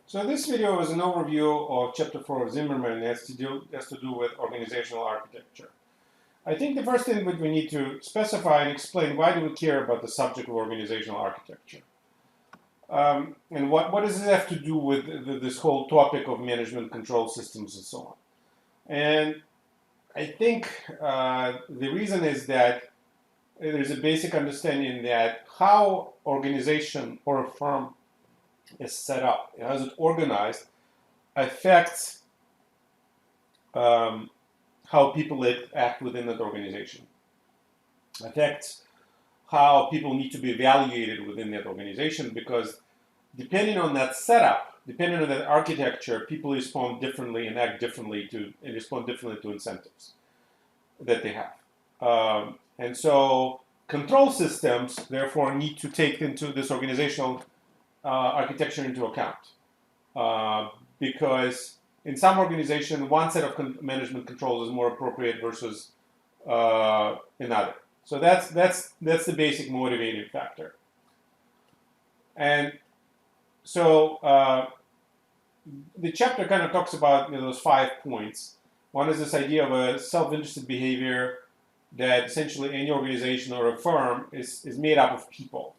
So this video is an overview of Chapter 4 of Zimmerman. It has to do with organizational architecture. I think the first thing that we need to specify and explain, why do we care about the subject of organizational architecture? And what does it have to do with this whole topic of management control systems and so on? And I think the reason is that there's a basic understanding that how organization or a firm is set up, how is it organized, affects how people act within that organization, affects how people need to be evaluated within that organization, because depending on that setup, depending on that architecture, people respond differently and act differently and respond differently to incentives that they have. And so control systems, therefore, need to take into this organizational architecture into account. Because in some organization, one set of management controls is more appropriate versus another. So that's the basic motivating factor. And so the chapter kind of talks about those 5 points. One is this idea of a self-interested behavior, that essentially any organization or a firm is made up of people.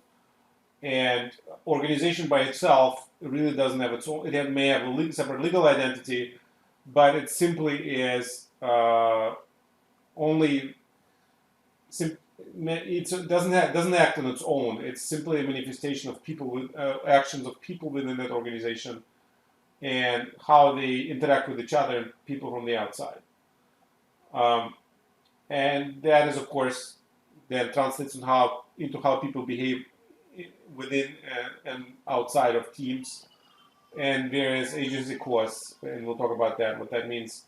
And organization by itself really doesn't have its own, may have a separate legal identity, but it simply is only, it doesn't act on its own. It's simply a manifestation of people with actions of people within that organization and how they interact with each other and people from the outside. And that is, of course, that translates into how people behave within and outside of teams, and various agency costs, and we'll talk about that, what that means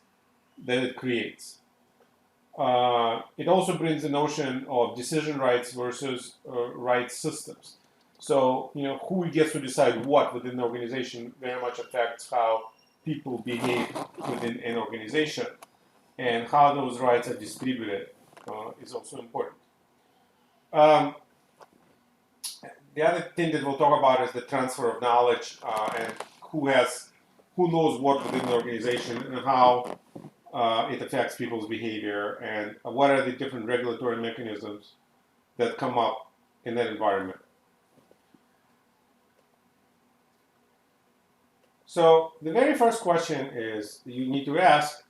that it creates. It also brings the notion of decision rights versus rights systems. So, who gets to decide what within the organization very much affects how people behave within an organization, and how those rights are distributed is also important. The other thing that we'll talk about is the transfer of knowledge and who knows what within the organization and how it affects people's behavior, and what are the different regulatory mechanisms that come up in that environment. So the very first question is you need to ask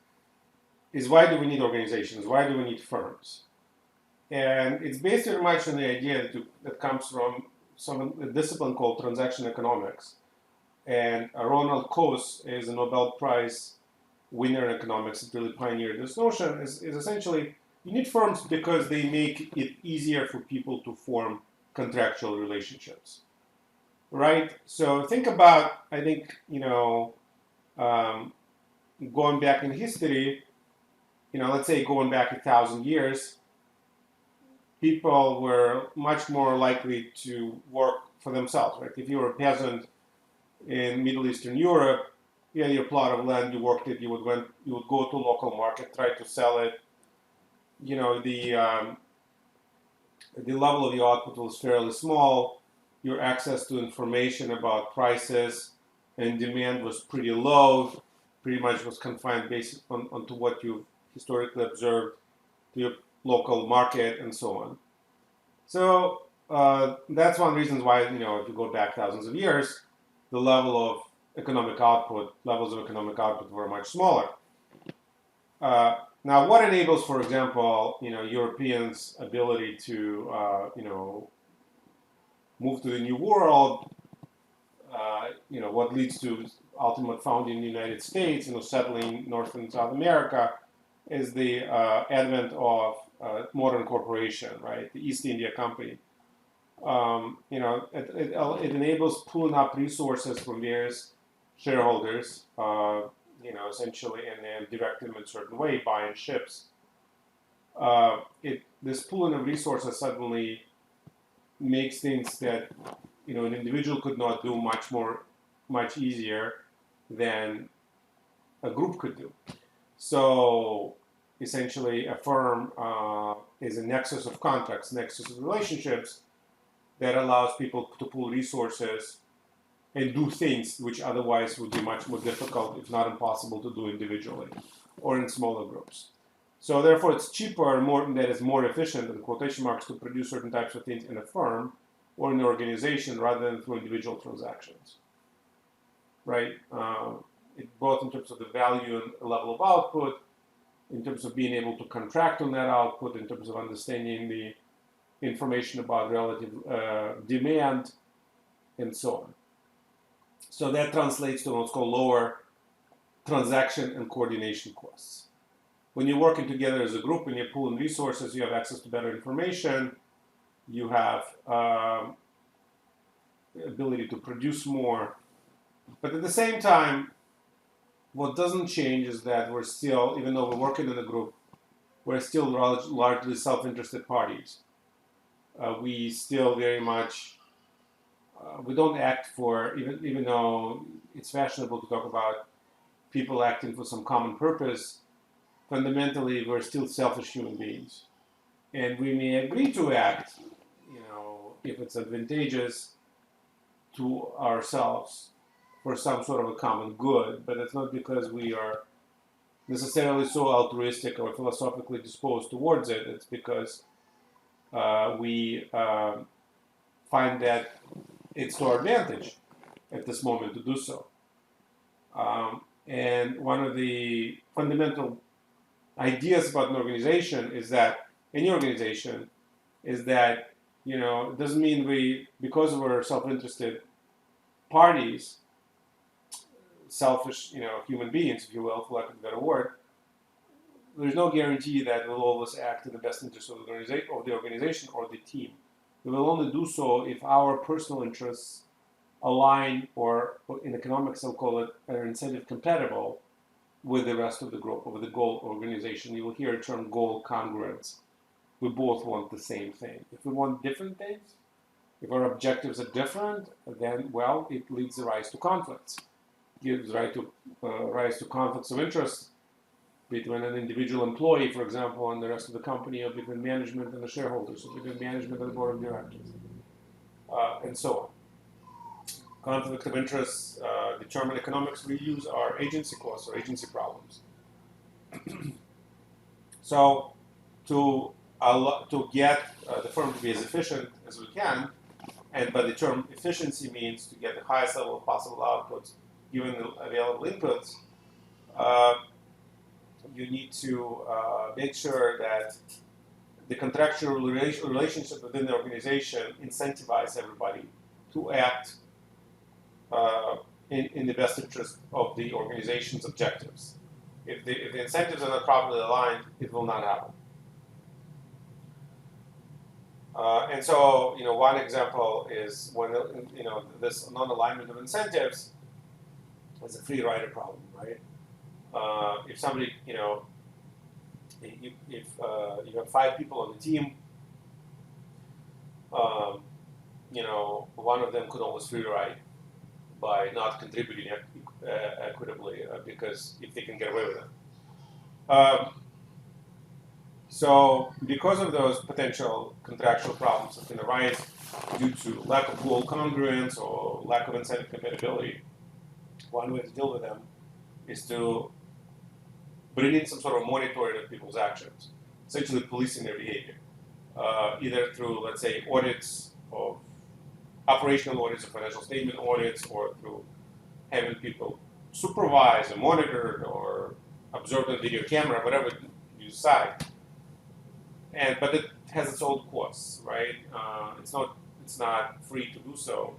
is, why do we need organizations? Why do we need firms? And it's based very much on the idea that comes from a discipline called transaction economics. And Ronald Coase is a Nobel Prize winner in economics that really pioneered this notion, is essentially you need firms because they make it easier for people to form contractual relationships, right? So think about, I think, going back in history, let's say going back 1,000 years, people were much more likely to work for themselves, right? If you were a peasant in Middle Eastern Europe, you had your plot of land, you worked it, you would go to a local market, try to sell it. The level of your output was fairly small. Your access to information about prices and demand was pretty low. Pretty much was confined based onto what you historically observed to your local market and so on. So that's one reason why, if you go back thousands of years, the levels of economic output were much smaller. Now, what enables, for example, Europeans' ability to, move to the New World? What leads to ultimate founding in the United States, settling North and South America, is the advent of modern corporation, right? The East India Company. It enables pulling up resources from various shareholders, essentially, and then direct them in a certain way, buying ships. This pooling of resources suddenly makes things that an individual could not do much easier than a group could do. So essentially, a firm is a nexus of contacts, nexus of relationships that allows people to pool resources and do things which otherwise would be much more difficult, if not impossible, to do individually or in smaller groups. So therefore, it's cheaper, that is more efficient, in quotation marks, to produce certain types of things in a firm or in an organization rather than through individual transactions, right? Both in terms of the value and level of output, in terms of being able to contract on that output, in terms of understanding the information about relative demand, and so on. So that translates to what's called lower transaction and coordination costs. When you're working together as a group and you're pooling resources, you have access to better information, you have the ability to produce more. But at the same time, what doesn't change is that we're still, even though we're working in a group, we're still largely self-interested parties. We still very much, we don't act for, even though it's fashionable to talk about people acting for some common purpose, fundamentally we're still selfish human beings. And we may agree to act, if it's advantageous to ourselves for some sort of a common good, but it's not because we are necessarily so altruistic or philosophically disposed towards it. It's because we find that it's to our advantage at this moment to do so. And one of the fundamental ideas about an organization is that, any organization, is that, it doesn't mean because we're self-interested parties, selfish, human beings, if you will, for lack of a better word, there's no guarantee that we'll always act in the best interest of the organization or the team. We will only do so if our personal interests align, or in economics they'll call it, are incentive compatible with the rest of the group, or with the goal organization. You will hear a term goal congruence. We both want the same thing. If we want different things, if our objectives are different, then, well, it leads to rise to conflicts. Gives rise to conflicts of interest between an individual employee, for example, and the rest of the company, or between management and the shareholders, or between management and the board of directors, and so on. Conflict of interest determine economics. We use our agency costs or agency problems. So to get the firm to be as efficient as we can, and by the term efficiency means to get the highest level of possible outputs given the available inputs, you need to make sure that the contractual relationship within the organization incentivize everybody to act in the best interest of the organization's objectives. If the incentives are not properly aligned, it will not happen. And so, one example is when, this non-alignment of incentives is a free rider problem, right? If somebody, if you have 5 people on the team, one of them could always free ride by not contributing equitably, because if they can get away with it. So because of those potential contractual problems that can arise due to lack of goal congruence or lack of incentive compatibility, one way to deal with them is to bring in some sort of monitoring of people's actions, essentially policing their behavior, either through, let's say, audits of operational audits or financial statement audits, or through having people supervised or monitored or observed on video camera, whatever you decide. But it has its own costs, right? It's not free to do so,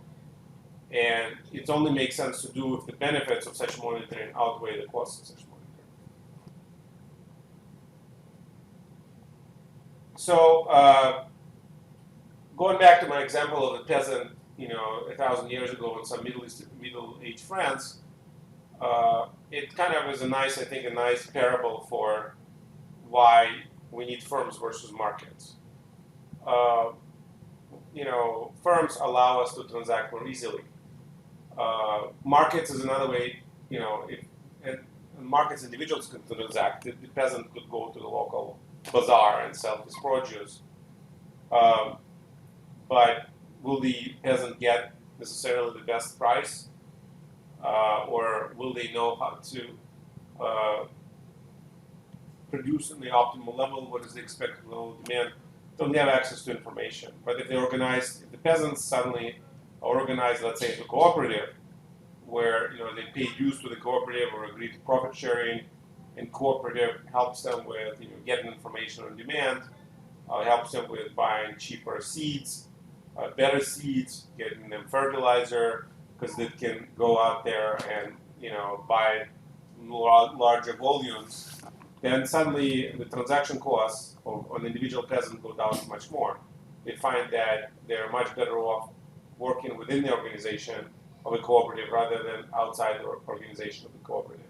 and it only makes sense to do if the benefits of such monitoring outweigh the costs of such monitoring. So, going back to my example of a peasant, 1,000 years ago in some Middle-aged France, it kind of is a nice parable for why we need firms versus markets. Firms allow us to transact more easily. Markets is another way, if markets individuals can transact. The peasant could go to the local bazaar and sell his produce. But will the peasant get necessarily the best price, or will they know how to produce in the optimal level? What is the expected level of demand? Don't have access to information. But if they organize, if the peasants suddenly are organized, let's say, into a cooperative, where they pay dues to the cooperative or agree to profit sharing, and cooperative helps them with getting information on demand, helps them with buying cheaper seeds, better seeds, getting them fertilizer, because they can go out there and buy larger volumes. Then suddenly the transaction costs of an individual peasant go down much more. They find that they're much better off working within the organization of a cooperative rather than outside the organization of the cooperative.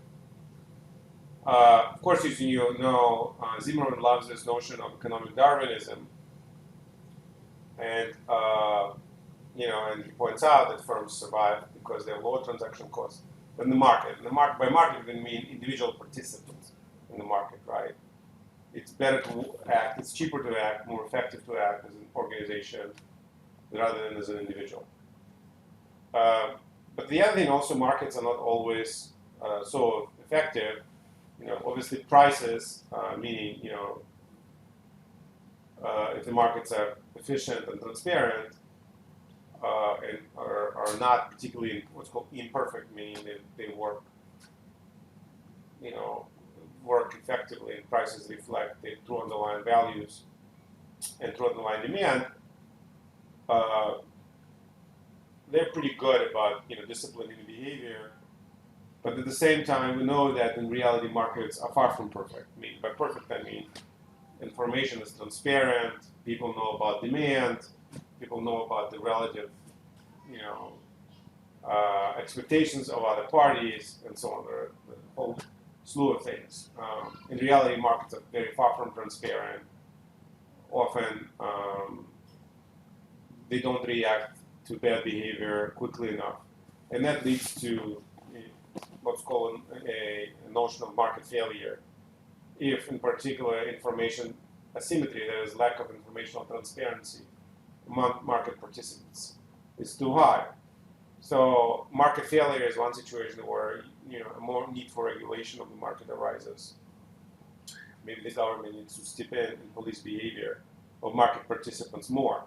Of course, as you know, Zimmerman loves this notion of economic Darwinism, and and he points out that firms survive because they have lower transaction costs than the market. And by market, we mean individual participants in the market, right? It's better to act, it's cheaper to act, more effective to act as an organization rather than as an individual. But the other thing also, markets are not always so effective. Obviously prices, meaning, if the markets are efficient and transparent, and are not particularly what's called imperfect, meaning they work, work effectively, and prices reflect the true underlying values and true underlying demand, they're pretty good about disciplining behavior. But at the same time, we know that in reality markets are far from perfect. By perfect I mean information is transparent, people know about demand, people know about the relative expectations of other parties, and so on. There are a whole slew of things. In reality, markets are very far from transparent. Often they don't react to bad behavior quickly enough, and that leads to what's called a notion of market failure. If, in particular, information asymmetry, there is lack of informational transparency among market participants, is too high. So market failure is one situation where a more need for regulation of the market arises. Maybe the government needs to step in and police behavior of market participants more.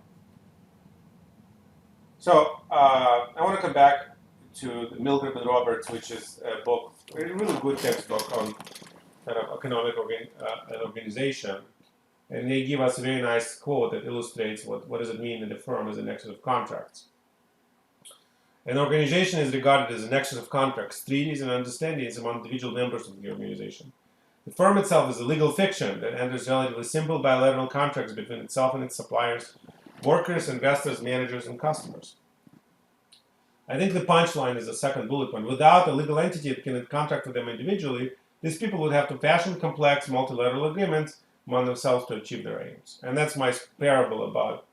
So I want to come back to the Milgram and Roberts, which is a book, a really good textbook on kind of economic organization. And they give us a very nice quote that illustrates what does it mean in the firm as a nexus of contracts. An organization is regarded as a nexus of contracts, treaties, and understandings among individual members of the organization. The firm itself is a legal fiction that enters relatively simple bilateral contracts between itself and its suppliers, workers, investors, managers, and customers. I think the punchline is the second bullet point. Without a legal entity that can contract with them individually, these people would have to fashion complex multilateral agreements among themselves to achieve their aims. And that's my parable about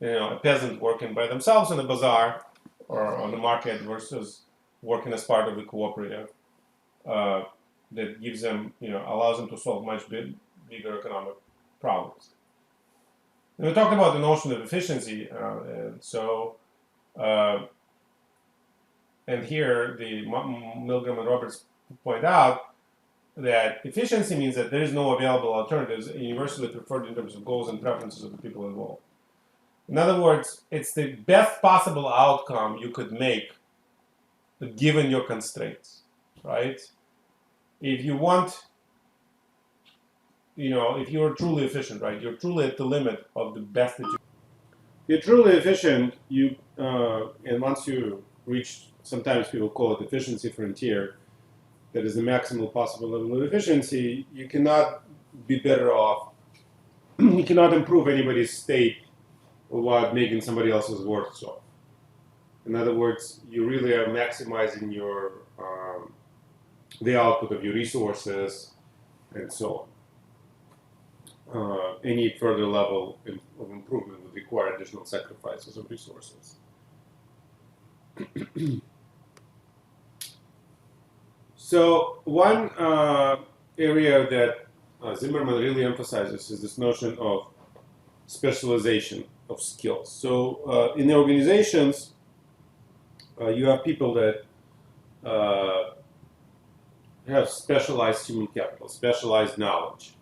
a peasant working by themselves in a bazaar or on the market versus working as part of a cooperative that gives them, allows them to solve much bigger economic problems. And we talked about the notion of efficiency, and here the Milgram and Roberts point out that efficiency means that there is no available alternatives universally preferred in terms of goals and preferences of the people involved. In other words, it's the best possible outcome you could make given your constraints, right? If you want, if you're truly efficient, right, you're truly at the limit of the best that you. You're truly efficient, and once you reach, sometimes people call it efficiency frontier, that is the maximal possible level of efficiency, you cannot be better off, you cannot improve anybody's state without making somebody else's worse off. In other words, you really are maximizing your the output of your resources and so on. Any further level of improvement would require additional sacrifices of resources. So one area that Zimmerman really emphasizes is this notion of specialization of skills. So in the organizations, you have people that uh, have specialized human capital, specialized knowledge,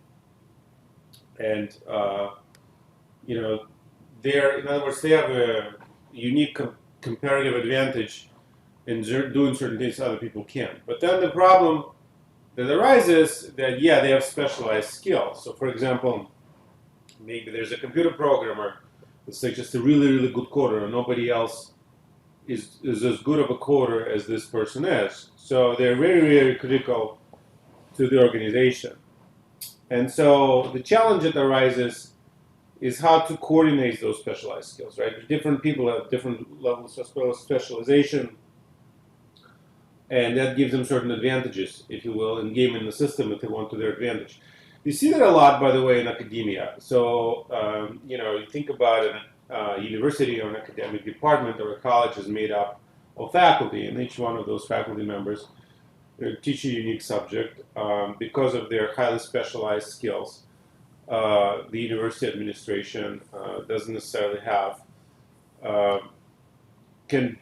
and you know, in other words, they have a unique comparative advantage in doing certain things other people can't. But then the problem that arises that yeah, they have specialized skills. So, for example, maybe there's a computer programmer that's like just a really really good coder, and nobody else is as good of a coder as this person is. So they're very very critical to the organization. And so the challenge that arises is how to coordinate those specialized skills, right? Different people have different levels of specialization, and that gives them certain advantages, if you will, in gaming the system if they want to their advantage. You see that a lot, by the way, in academia. So, you think about a university or an academic department or a college is made up of faculty, and each one of those faculty members teach a unique subject because of their highly specialized skills. The university administration doesn't necessarily have uh, can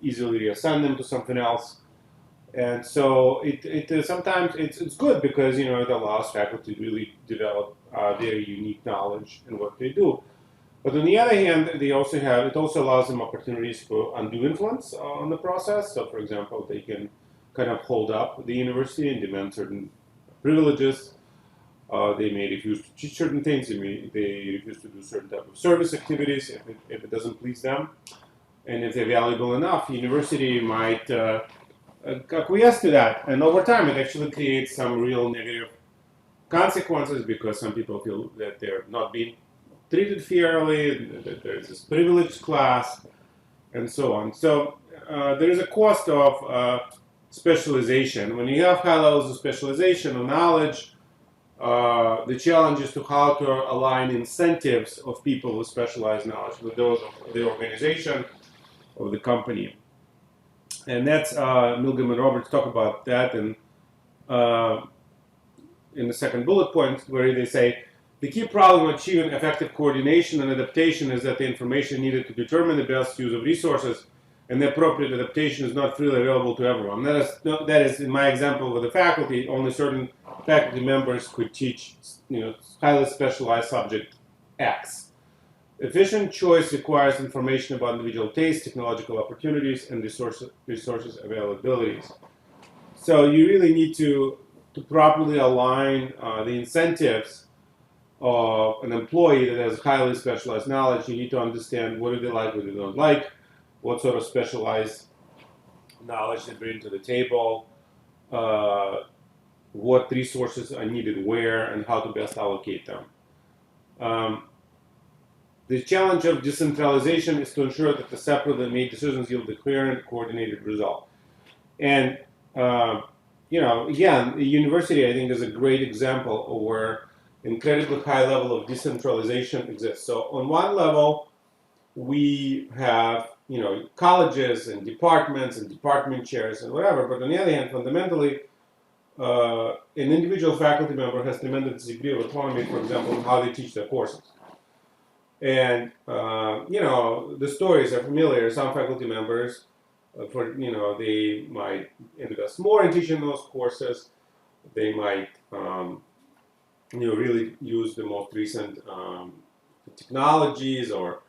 easily reassign them to something else, and so it sometimes it's good because it allows faculty to really develop their unique knowledge in what they do. But on the other hand, it also allows them opportunities for undue influence on the process. So, for example, they can kind of hold up the university and demand certain privileges. They may refuse to teach certain things. They refuse to do certain type of service activities if it doesn't please them. And if they're valuable enough, the university might acquiesce to that. And over time, it actually creates some real negative consequences because some people feel that they're not being treated fairly, that there's this privileged class, and so on. So there is a cost of specialization. When you have high levels of specialization or knowledge, the challenge is to how to align incentives of people with specialized knowledge with those of the organization or the company. And that's Milgram and Roberts talk about that uh, in the second bullet point, where they say the key problem of achieving effective coordination and adaptation is that the information needed to determine the best use of resources and the appropriate adaptation is not freely available to everyone. That is in my example with the faculty, only certain faculty members could teach highly specialized subject X. Efficient choice requires information about individual tastes, technological opportunities, and resources availabilities. So you really need to properly align the incentives of an employee that has highly specialized knowledge. You need to understand what do they like, what they don't like, what sort of specialized knowledge they bring to the table, what resources are needed where, and how to best allocate them. The challenge of decentralization is to ensure that the separately made decisions yield a clear and coordinated result. And again, the university I think is a great example where incredibly high level of decentralization exists. So on one level, we have colleges and department chairs and whatever. But on the other hand, fundamentally, an individual faculty member has tremendous degree of autonomy, for example, in how they teach their courses. And the stories are familiar. Some faculty members, they might invest more in teaching those courses. They might, really use the most recent technologies or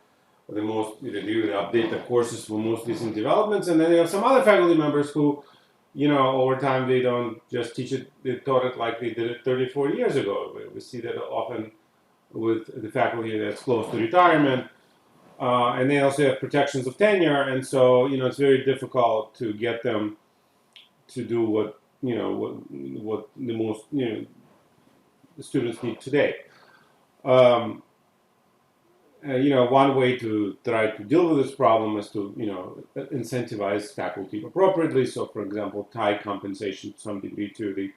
the most, they really update the courses for most recent developments. And then you have some other faculty members who, over time they don't just teach it, they taught it like they did it 34 years ago. We see that often with the faculty that's close to retirement. And they also have protections of tenure, and so it's very difficult to get them to do what the most the students need today. Um, One way to try to deal with this problem is to incentivize faculty appropriately. So, for example, tie compensation to some degree to the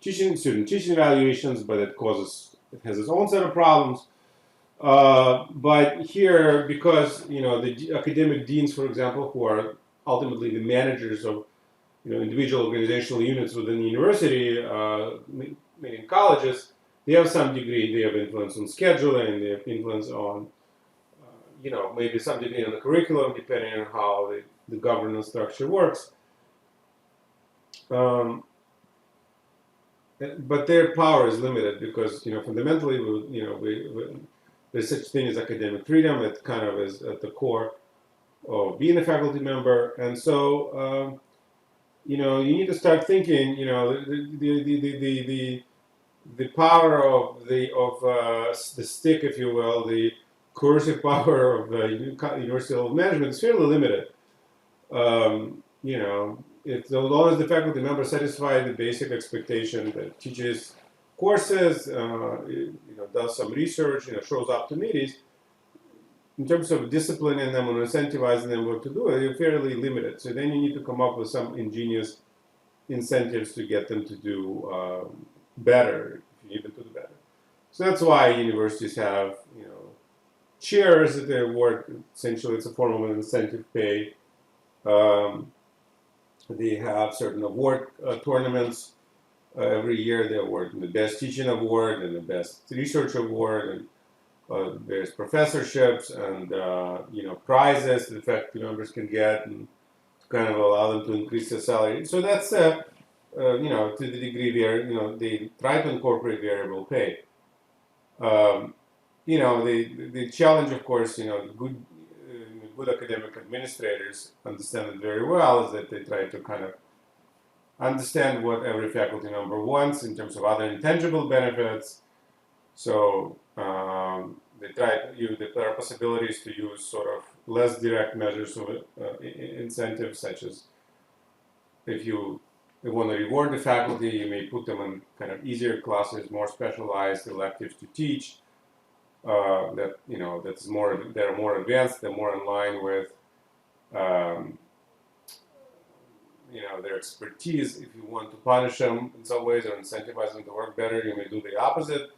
student teaching evaluations, but it has its own set of problems. But here, because the academic deans, for example, who are ultimately the managers of individual organizational units within the university, meaning colleges, they have some degree. They have influence on scheduling. They have influence on maybe some degree on the curriculum, depending on how the governance structure works. But their power is limited because, fundamentally, there's such thing as academic freedom. It kind of is at the core of being a faculty member, and so you need to start thinking. The power of the stick, if you will, the coercive power of the University School of Management is fairly limited. As long as the faculty member satisfies the basic expectation that teaches courses, does some research, shows up to meetings, in terms of disciplining them or incentivizing them what to do, you're fairly limited. So then you need to come up with some ingenious incentives to get them to do better, if you need them to do better. So that's why universities have, chairs that they award. Essentially, it's a form of an incentive pay. They have certain award tournaments. Every year they award the best teaching award and the best research award, and there's professorships and prizes that faculty members can get, and to kind of allow them to increase their salary. So that's to the degree they try to incorporate variable pay. The challenge, of course, good academic administrators understand it very well, is that they try to kind of understand what every faculty member wants in terms of other intangible benefits. So there are possibilities to use sort of less direct measures of incentives, such as if you want to reward the faculty, you may put them in kind of easier classes, more specialized electives to teach. They're more advanced, they're more in line with their expertise. If you want to punish them in some ways or incentivize them to work better, you may do the opposite,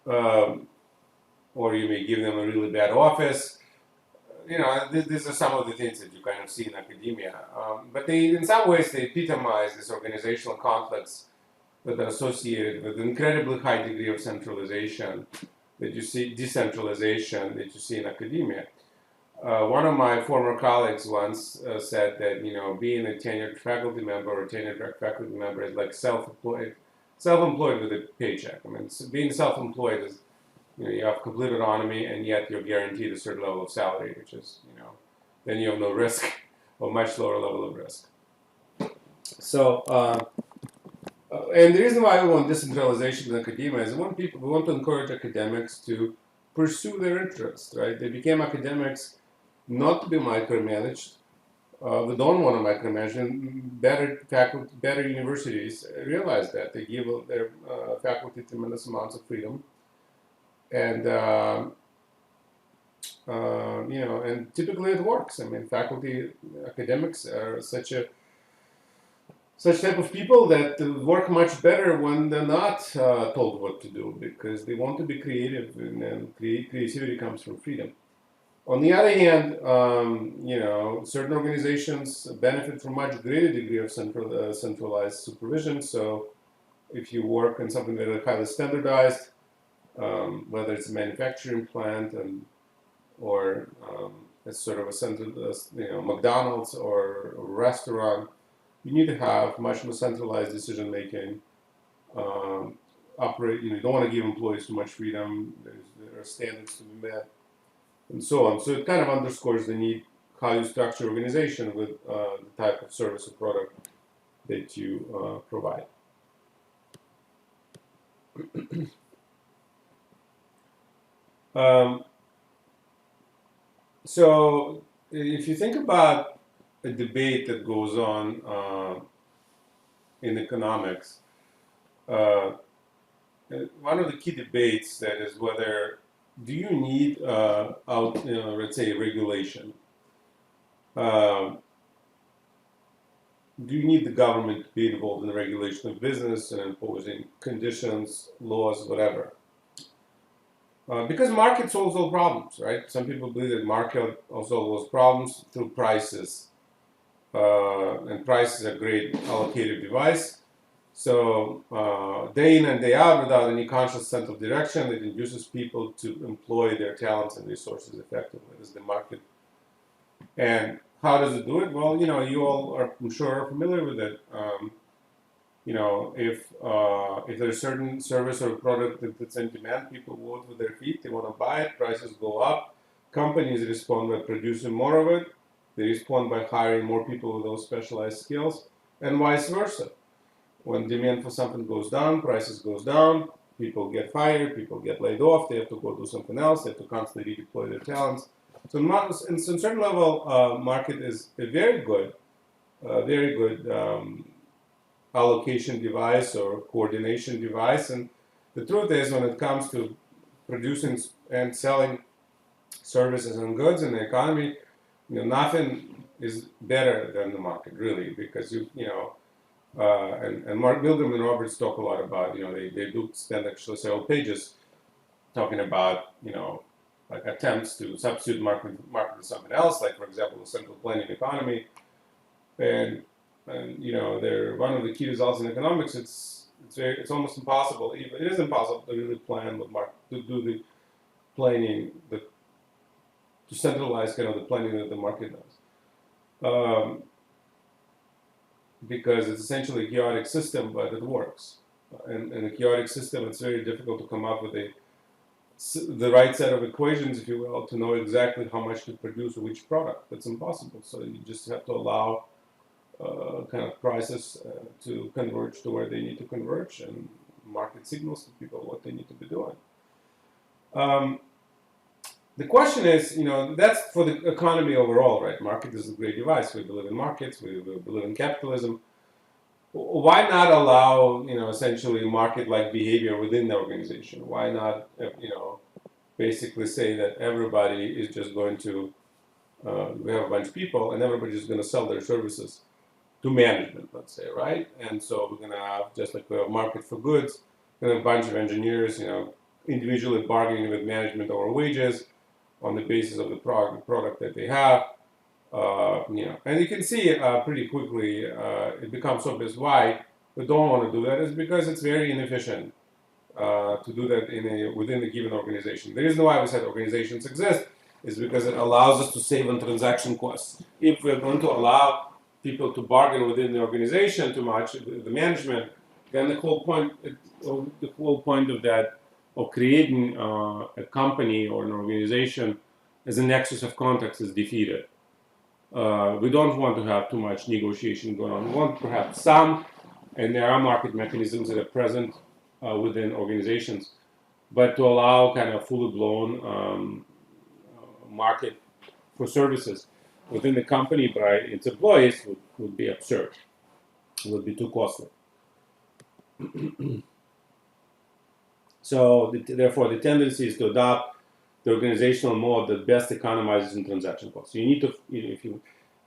or you may give them a really bad office. These are some of the things that you kind of see in academia, but in some ways they epitomize these organizational conflicts that are associated with an incredibly high degree of centralization that you see, decentralization that you see in academia. One of my former colleagues once said that being a tenured faculty member or a tenured faculty member is like self-employed with a paycheck. I mean, being self-employed is you have complete autonomy, and yet you're guaranteed a certain level of salary, which is then you have no risk or much lower level of risk. So. And the reason why we want decentralization in academia is we want to encourage academics to pursue their interests, right? They became academics not to be micromanaged. We don't want to micromanage, and better universities realize that. They give their faculty tremendous amounts of freedom. And, and typically it works. I mean, academics are such type of people that work much better when they're not told what to do, because they want to be creative, and then creativity comes from freedom. On the other hand, certain organizations benefit from much greater degree of centralized supervision. So if you work in something that is highly standardized, whether it's a manufacturing plant or it's sort of a McDonald's or a restaurant, you need to have much more centralized decision making. You don't want to give employees too much freedom. There are standards to be met, and so on. So it kind of underscores the need how you structure organization with the type of service or product that you provide. So if you think about a debate that goes on in economics, one of the key debates that is whether do you need let's say regulation? Do you need the government to be involved in the regulation of business and imposing conditions, laws, whatever? Because market solves all problems, right? Some people believe that market also solves problems through prices. And price is a great allocative device. So day in and day out, without any conscious sense of direction, it induces people to employ their talents and resources effectively. This is the market. And how does it do it? Well, you all are, I'm sure, are familiar with it. If there's a certain service or product that's in demand, people vote with their feet. They want to buy it. Prices go up. Companies respond by producing more of it. They respond by hiring more people with those specialized skills, and vice versa. When demand for something goes down, prices goes down. People get fired. People get laid off. They have to go do something else. They have to constantly redeploy their talents. So, in some certain level, market is a very good, allocation device or coordination device. And the truth is, when it comes to producing and selling services and goods in the economy, nothing is better than the market, really, because and Mark Milgram and Roberts talk a lot about, they do spend actually several pages talking about, like attempts to substitute market with something else, like, for example, the central planning economy. And they're one of the key results in economics. It's almost impossible. It is impossible to really plan to do the planning, to centralize kind of the planning that the market does, because it's essentially a chaotic system, but it works. And in a chaotic system, it's very difficult to come up with the right set of equations, if you will, to know exactly how much to produce which product. That's impossible. So you just have to allow kind of prices to converge to where they need to converge, and market signals to people what they need to be doing. The question is, that's for the economy overall, right? Market is a great device. We believe in markets. We believe in capitalism. Why not allow, essentially market-like behavior within the organization? Why not, basically say that everybody is just going to, we have a bunch of people, and everybody's just going to sell their services to management, let's say, right? And so we're going to have, just like we have market for goods, we're going to have a bunch of engineers, individually bargaining with management over wages on the basis of the product that they have. And you can see pretty quickly it becomes obvious why we don't want to do that is because it's very inefficient to do that within a given organization. The reason why we said organizations exist is because it allows us to save on transaction costs. If we're going to allow people to bargain within the organization too much, the management, then the whole point of creating a company or an organization as a nexus of contacts is defeated. We don't want to have too much negotiation going on. We want to have some, and there are market mechanisms that are present within organizations, but to allow kind of fully blown market for services within the company by its employees would be absurd. It would be too costly. So therefore, the tendency is to adopt the organizational mode that best economizes in transaction costs. So you need to,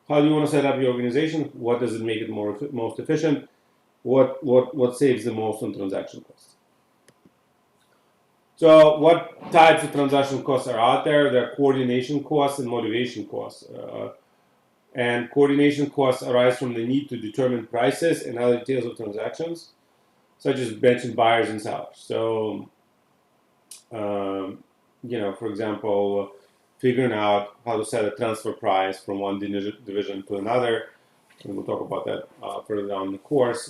how do you want to set up your organization? What does it make it most efficient? What saves the most on transaction costs? So what types of transaction costs are out there? There are coordination costs and motivation costs. And coordination costs arise from the need to determine prices and other details of transactions, such as benching buyers and sellers. So, for example, figuring out how to set a transfer price from one division to another, and we'll talk about that further down the course.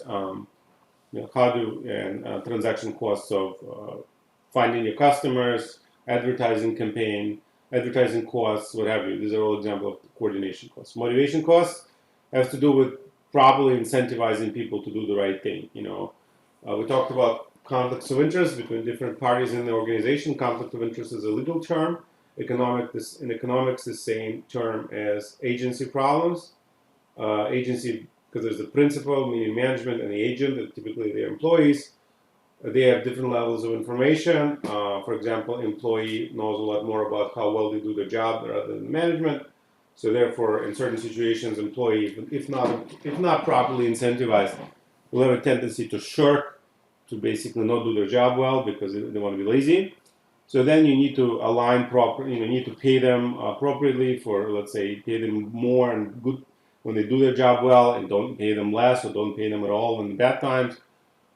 Transaction costs of finding your customers, advertising campaign, advertising costs, what have you. These are all examples of coordination costs. Motivation costs has to do with properly incentivizing people to do the right thing. We talked about conflicts of interest between different parties in the organization. Conflict of interest is a legal term. In economics, the same term as agency problems. Agency, because there's the principal, meaning management, and the agent, that typically they're employees. They have different levels of information. For example, employee knows a lot more about how well they do their job rather than management. So therefore, in certain situations, employee, if not properly incentivized, will have a tendency to shirk, to basically not do their job well because they want to be lazy. So then you need to align properly. You need to pay them appropriately for, let's say, pay them more and good when they do their job well, and don't pay them less or don't pay them at all in bad times.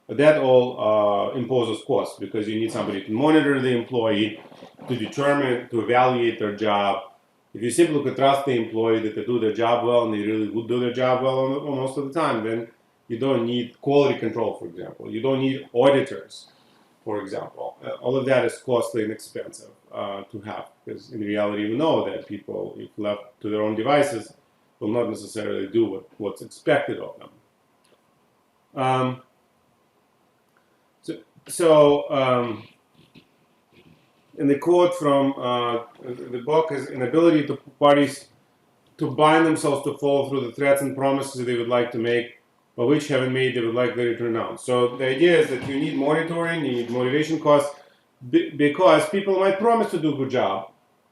But that all imposes costs because you need somebody to monitor the employee, to determine, to evaluate their job, If you simply could trust the employee that they do their job well and they really would do their job well most of the time, then you don't need quality control, for example. You don't need auditors, for example. All of that is costly and expensive to have, because in reality we know that people, if left to their own devices, will not necessarily do what's expected of them. And the quote from the book is an ability to parties to bind themselves to follow through the threats and promises they would like to make, but which having made they would like later to renounce. So the idea is that you need monitoring, you need motivation costs, because people might promise to do a good job,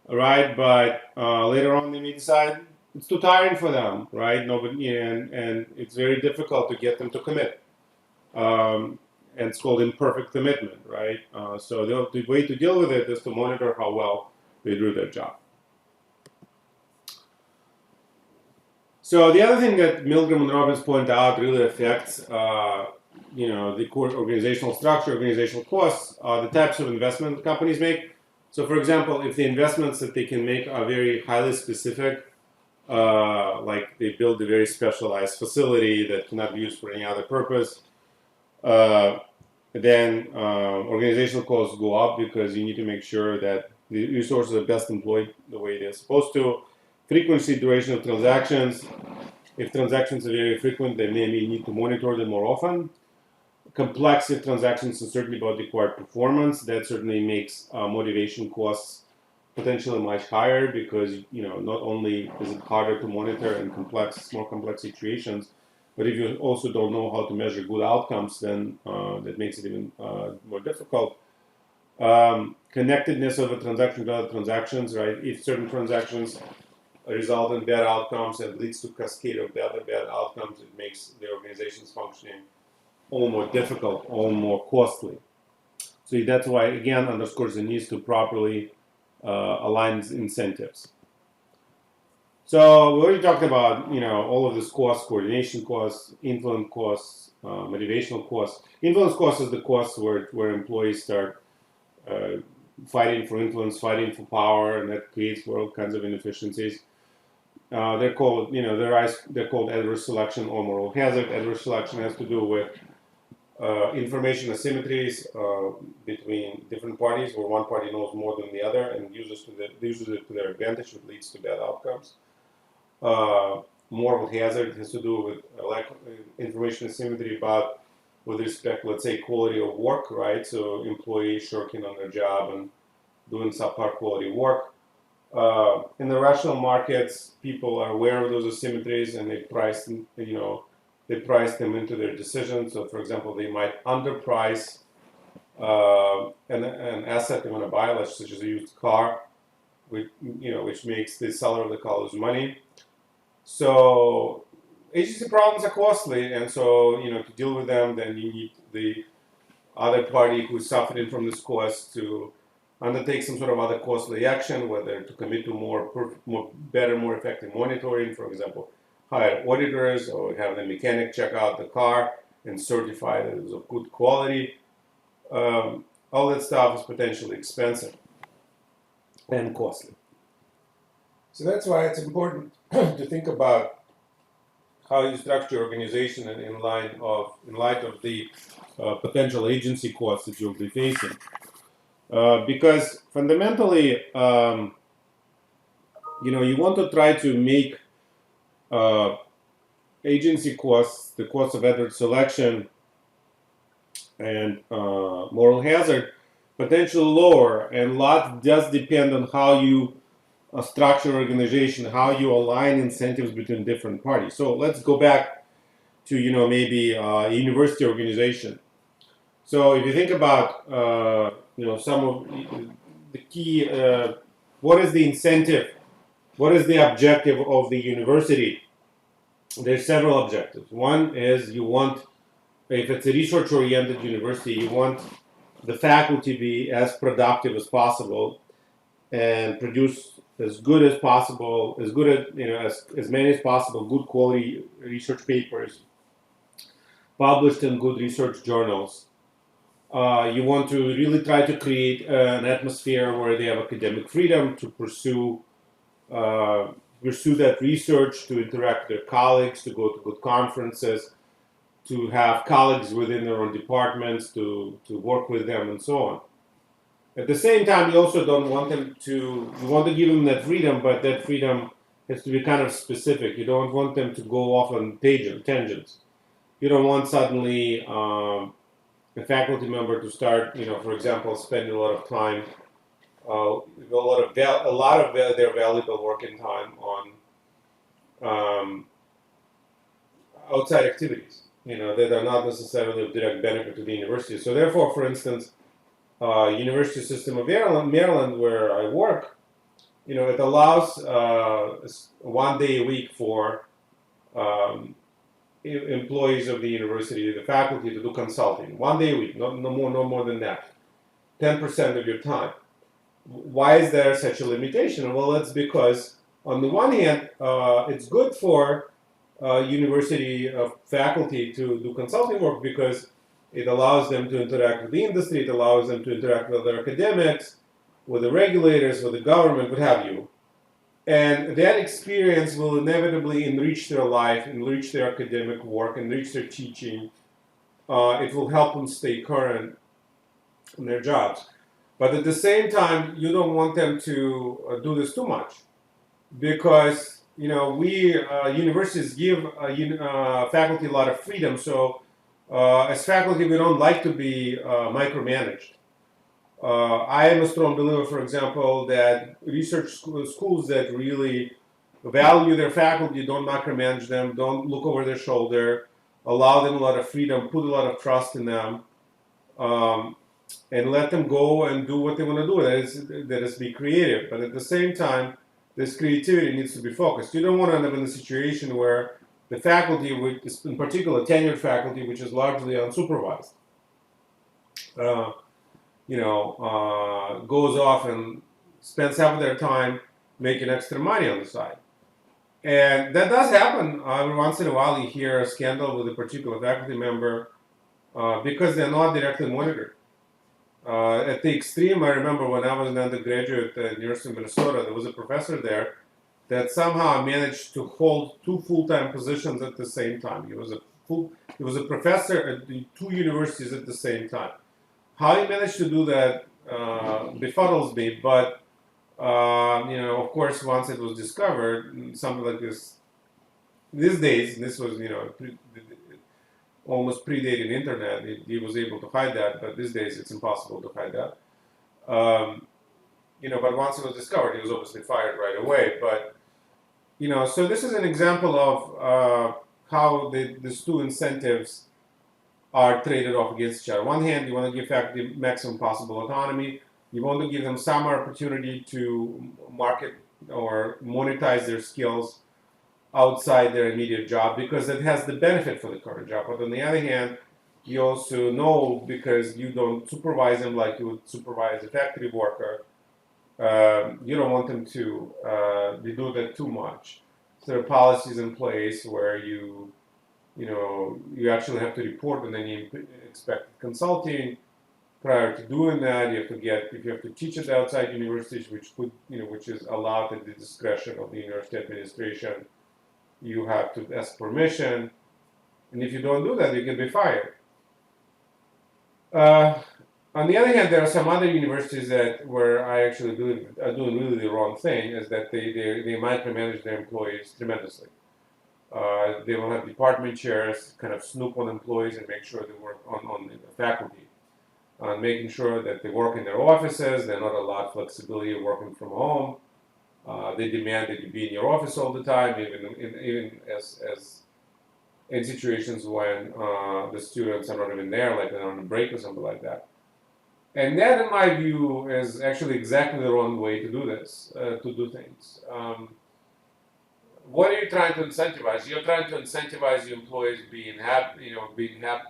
right? But later on they may decide it's too tiring for them, right? Nobody, and it's very difficult to get them to commit. And it's called imperfect commitment, right? So the way to deal with it is to monitor how well they do their job. So the other thing that Milgram and Robbins point out really affects, the core organizational structure, organizational costs, the types of investment companies make. So, for example, if the investments that they can make are very highly specific, like they build a very specialized facility that cannot be used for any other purpose, then organizational costs go up because you need to make sure that the resources are best employed the way they're supposed to. Frequency, duration of transactions. If transactions are very frequent, they may need to monitor them more often. Complexity of transactions and certainly about required performance. That certainly makes motivation costs potentially much higher because not only is it harder to monitor in more complex situations, but if you also don't know how to measure good outcomes, then that makes it even more difficult. Connectedness of a transaction to other transactions, right? If certain transactions result in bad outcomes and leads to cascade of other bad outcomes, it makes the organization's functioning all more difficult, all more costly. So that's why, again, underscores the need to properly align incentives. So we already talked about, all of this costs, coordination costs, influence costs, motivational costs. Influence costs is the costs where employees start fighting for influence, fighting for power, and that creates all kinds of inefficiencies. They're called, they're called adverse selection or moral hazard. Adverse selection has to do with information asymmetries between different parties, where one party knows more than the other and uses it to their advantage, which leads to bad outcomes. Moral hazard has to do with lack of information asymmetry with respect, let's say, quality of work, right? So employees shirking on their job and doing subpar quality work. In the rational markets, people are aware of those asymmetries and they price them into their decisions. So, for example, they might underprice an asset they want to buy, such as a used car, which makes the seller of the car lose money. So agency problems are costly, and so to deal with them, then you need the other party who's suffering from this cost to undertake some sort of other costly action, whether to commit to more effective monitoring, for example, hire auditors or have the mechanic check out the car and certify that it was of good quality. All that stuff is potentially expensive and costly. So that's why it's important to think about how you structure your organization and in light of the potential agency costs that you'll be facing. Because fundamentally, you want to try to make agency costs, the cost of adverse selection, and moral hazard potentially lower, and a lot does depend on how you structure organization, how you align incentives between different parties. So let's go back to maybe a university organization. So if you think about some of the key, what is the incentive? What is the objective of the university? There's several objectives. One is if it's a research-oriented university, you want the faculty to be as productive as possible and produce as good as possible, as many as possible, good quality research papers published in good research journals. You want to really try to create an atmosphere where they have academic freedom to pursue pursue that research, to interact with their colleagues, to go to good conferences, to have colleagues within their own departments, to work with them, and so on. At the same time, you also don't want them to, you want to give them that freedom, but that freedom has to be kind of specific. You don't want them to go off on tangents. You don't want suddenly a faculty member to start, for example, spending a lot of time, a lot of their valuable working time on outside activities, that are not necessarily of direct benefit to the university. So therefore, for instance, University System of Maryland, where I work, it allows 1 day a week for employees of the university, the faculty, to do consulting. 1 day a week, no more than that. 10% of your time. Why is there such a limitation? Well, that's because on the one hand, it's good for university faculty to do consulting work because it allows them to interact with the industry, it allows them to interact with their academics, with the regulators, with the government, what have you. And that experience will inevitably enrich their life, enrich their academic work, enrich their teaching. It will help them stay current in their jobs. But at the same time, you don't want them to do this too much, because we universities give faculty a lot of freedom. So as faculty, we don't like to be micromanaged. I am a strong believer, for example, that research schools that really value their faculty, don't micromanage them, don't look over their shoulder, allow them a lot of freedom, put a lot of trust in them, and let them go and do what they want to do. That is be creative. But at the same time, this creativity needs to be focused. You don't want to end up in a situation where the faculty, in particular tenured faculty, which is largely unsupervised, goes off and spends half of their time making extra money on the side. And that does happen. Every once in a while you hear a scandal with a particular faculty member because they're not directly monitored. At the extreme, I remember when I was an undergraduate at the University of Minnesota, there was a professor there that somehow managed to hold 2 full-time positions at the same time. He was a professor at the 2 universities at the same time. How he managed to do that befuddles me, but of course, once it was discovered, something like this, these days, this was almost predating internet, he was able to hide that, but these days it's impossible to hide that. But once it was discovered, he was obviously fired right away. But so this is an example of how these 2 incentives are traded off against each other. On one hand, you want to give faculty maximum possible autonomy. You want to give them some opportunity to market or monetize their skills outside their immediate job, because it has the benefit for the current job. But on the other hand, you also know, because you don't supervise them like you would supervise a factory worker, you don't want them to do that too much. So there are policies in place where you actually have to report on any expected consulting. Prior to doing that, if you have to teach at outside universities, which is allowed at the discretion of the university administration, you have to ask permission, and if you don't do that, you can be fired. On the other hand, there are some other universities where I actually believe are doing really the wrong thing, is that they micromanage their employees tremendously. They will have department chairs kind of snoop on employees and make sure they work on the faculty, making sure that they work in their offices. They're not allowed flexibility of working from home. They demand that you be in your office all the time, even as in situations when the students are not even there, like they're on a break or something like that. And that, in my view, is actually exactly the wrong way to do this, to do things. What are you trying to incentivize? You're trying to incentivize your employees being happy,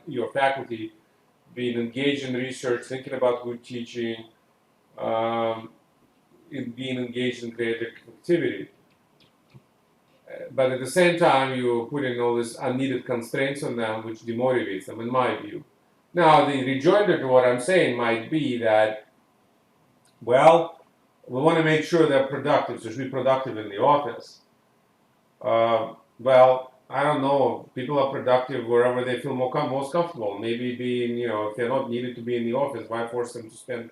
your faculty being engaged in research, thinking about good teaching, in being engaged in creative activity. But at the same time, you put in all these unneeded constraints on them, which demotivates them, in my view. Now, the rejoinder to what I'm saying might be that, well, we want to make sure they're productive, so should be productive in the office. Well, I don't know. People are productive wherever they feel most comfortable. Maybe being, if they're not needed to be in the office, why force them to spend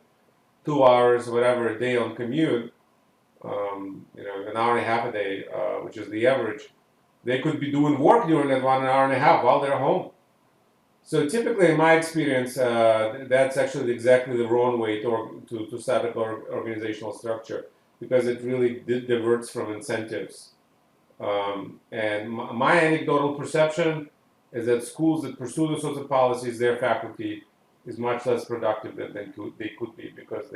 2 hours, whatever, a day on commute? An hour and a half a day, which is the average. They could be doing work during that 1 hour and a half while they're home. So typically, in my experience, that's actually exactly the wrong way to set up our organizational structure, because it really diverts from incentives. And my anecdotal perception is that schools that pursue those sorts of policies, their faculty is much less productive than they could be, because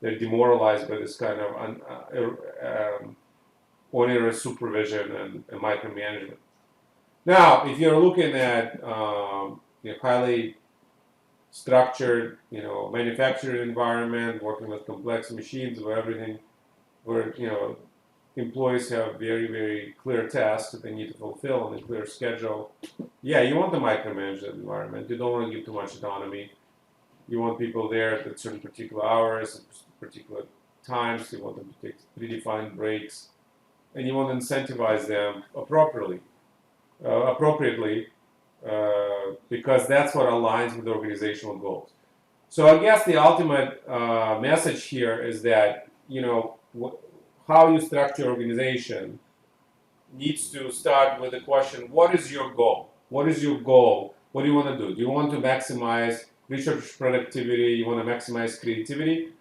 they're demoralized by this kind of onerous supervision and micromanagement. Now, if you're looking at highly structured, manufacturing environment, working with complex machines, where employees have very, very clear tasks that they need to fulfill and a clear schedule. Yeah, you want to micromanage that environment. You don't want to give too much autonomy. You want people there at certain particular hours, at particular times. You want them to take predefined breaks, and you want to incentivize them appropriately, because that's what aligns with organizational goals. So I guess the ultimate message here is that how you structure organization needs to start with the question: what is your goal? What is your goal? What do you want to do? Do you want to maximize research productivity? You want to maximize creativity?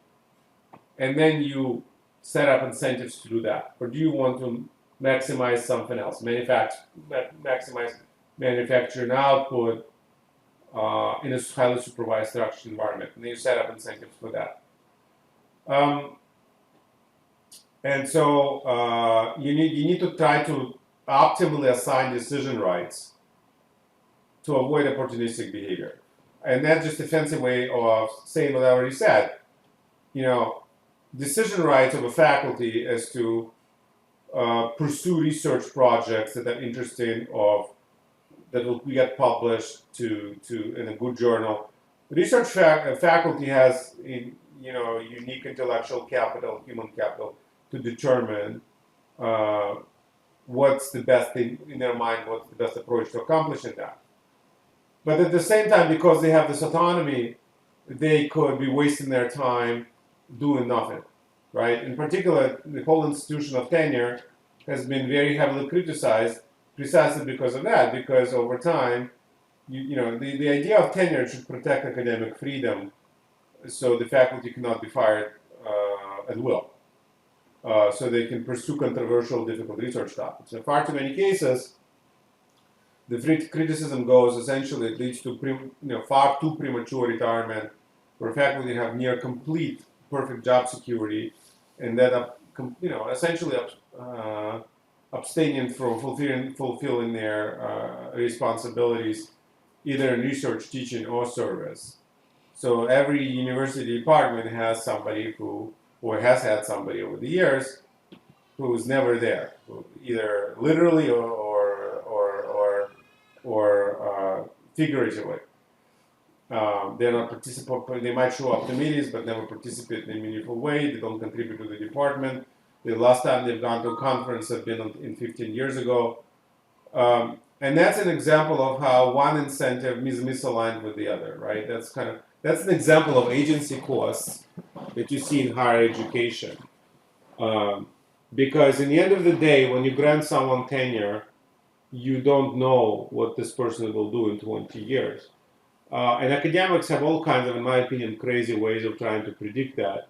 And then you set up incentives to do that. Or do you want to maximize something else? Maximize manufacturing output in a highly supervised structured environment. And then you set up incentives for that. And so you need to try to optimally assign decision rights to avoid opportunistic behavior. And that's just a fancy way of saying what I already said. Decision rights of a faculty is to pursue research projects that are interesting, that will get published in a good journal. Research faculty has unique intellectual capital, human capital, to determine what's the best thing in their mind, what's the best approach to accomplishing that. But at the same time, because they have this autonomy, they could be wasting their time doing nothing, right? In particular, the whole institution of tenure has been very heavily criticized precisely because of that, because over time, the idea of tenure should protect academic freedom, so the faculty cannot be fired at will. So they can pursue controversial, difficult research topics. In far too many cases, the criticism goes essentially it leads to far too premature retirement, where faculty have near complete perfect job security, and that essentially abstaining from fulfilling their responsibilities, either in research, teaching, or service. So every university department has somebody or has had somebody over the years who's never there, either literally or figuratively. They're not participant. They might show up to meetings, but never participate in a meaningful way. They don't contribute to the department. The last time they've gone to a conference have been in 15 years ago. And that's an example of how one incentive is misaligned with the other, right? That's an example of agency costs that you see in higher education. Because in the end of the day, when you grant someone tenure, you don't know what this person will do in 20 years. And academics have all kinds of, in my opinion, crazy ways of trying to predict that.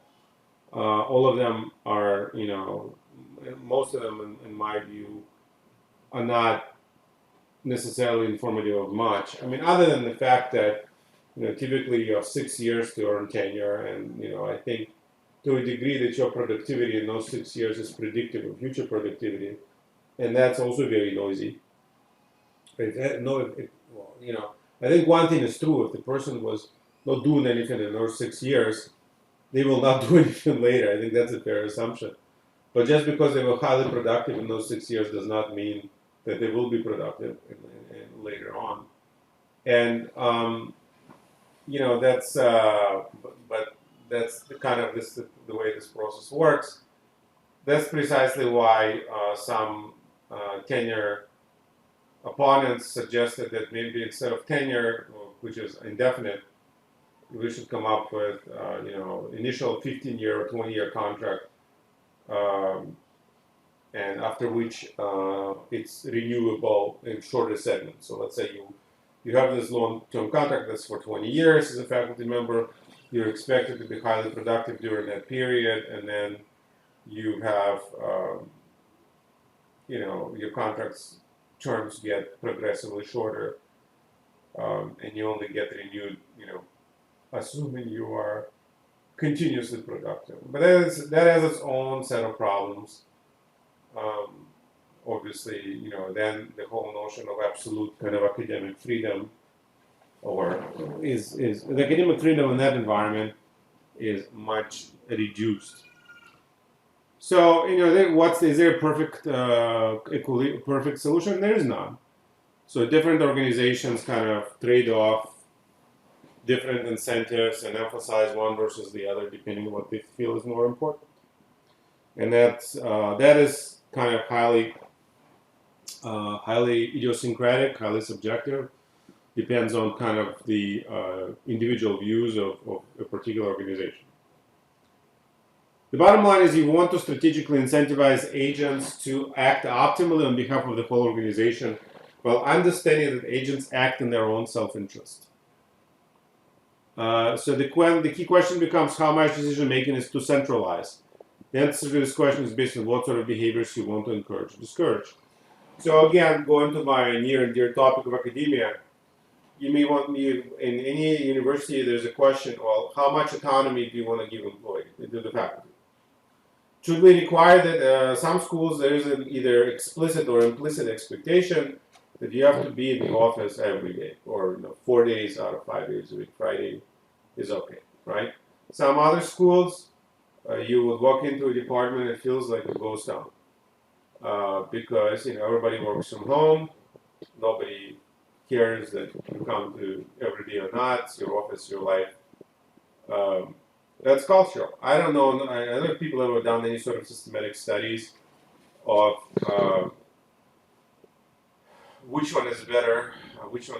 All of them are, most of them, in my view, are not necessarily informative of much. I mean, other than the fact that, typically you have 6 years to earn tenure, and, I think to a degree that your productivity in those 6 years is predictive of future productivity, and that's also very noisy. I think one thing is true: if the person was not doing anything in those 6 years, they will not do anything later. I think that's a fair assumption. But just because they were highly productive in those 6 years does not mean that they will be productive in later on. And that's but that's the kind of the way this process works. That's precisely why some tenure opponents suggested that maybe instead of tenure, which is indefinite, we should come up with initial 15-year or 20-year contract, and after which it's renewable in shorter segments. So let's say you have this long-term contract that's for 20 years as a faculty member. You're expected to be highly productive during that period, and then you have your contract's terms get progressively shorter, and you only get renewed, assuming you are continuously productive. But that has its own set of problems. Obviously, then the whole notion of absolute kind of academic freedom, or is the academic freedom in that environment is much reduced. So, is there a perfect, perfect solution? There is none. So different organizations kind of trade off different incentives and emphasize one versus the other depending on what they feel is more important. And that is kind of highly idiosyncratic, highly subjective. Depends on kind of the individual views of a particular organization. The bottom line is you want to strategically incentivize agents to act optimally on behalf of the whole organization, while understanding that agents act in their own self-interest. So the key question becomes how much decision making is too centralized. The answer to this question is based on what sort of behaviors you want to encourage or discourage. So again, going to my near and dear topic of academia, in any university there's a question, well, how much autonomy do you want to give the faculty? Should we require that some schools there is an either explicit or implicit expectation that you have to be in the office every day, or 4 days out of 5 days a week. Friday is okay, right? Some other schools, you would walk into a department, it feels like a ghost town, because everybody works from home, nobody cares that you come to every day or not. It's your office, your life. That's cultural. I don't know. I don't know if people have ever done any sort of systematic studies of which one is better, which